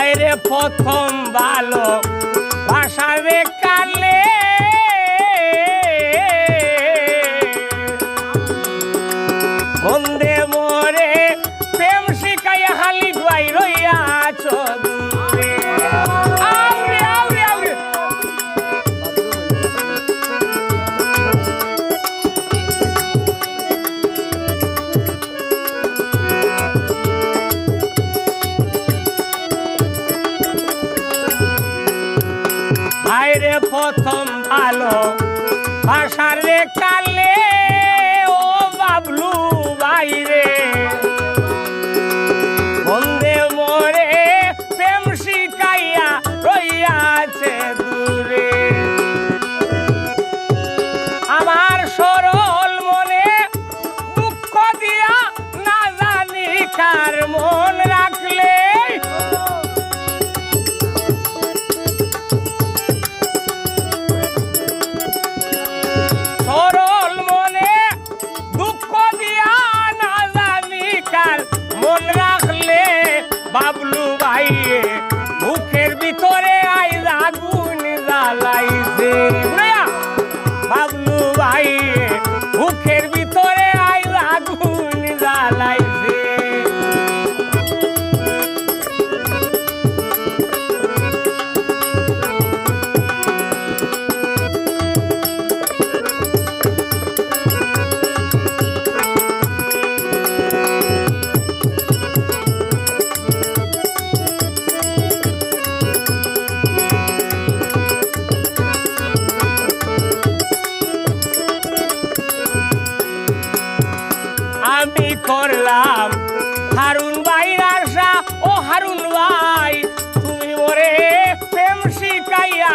আইরে প্রথম ভালো ভাষারে কালে বন্দে মোরে প্রেম শিখাইয়া হালি ডুয়াই রইয়াছ দূরে। আউরে আউরে আউরে আইরে প্রথম ভালো ভাষারে কালে ও বাবলু বাইরে বন্দে মোরে প্রেম শিখাইয়া রইয়াছে দূরে। আমার সরল মনে দুঃখ দিয়া না জানি কার মন রাখলে সরল মনে দুঃখ দিয়া না জানি কার মন রাখলে বাবলু ভাইয়ে মুখের ভিতরে আইজ আগুন জ্বালাইছে। বাবলু ভাইয়ে মুখের ভিতরে আইজ আগুন জ্বালাইছে। আমি করলাম হারুন ভাইয়ের আশা ও হারুন ভাই তুমি ওরে প্রেম শিখাইয়া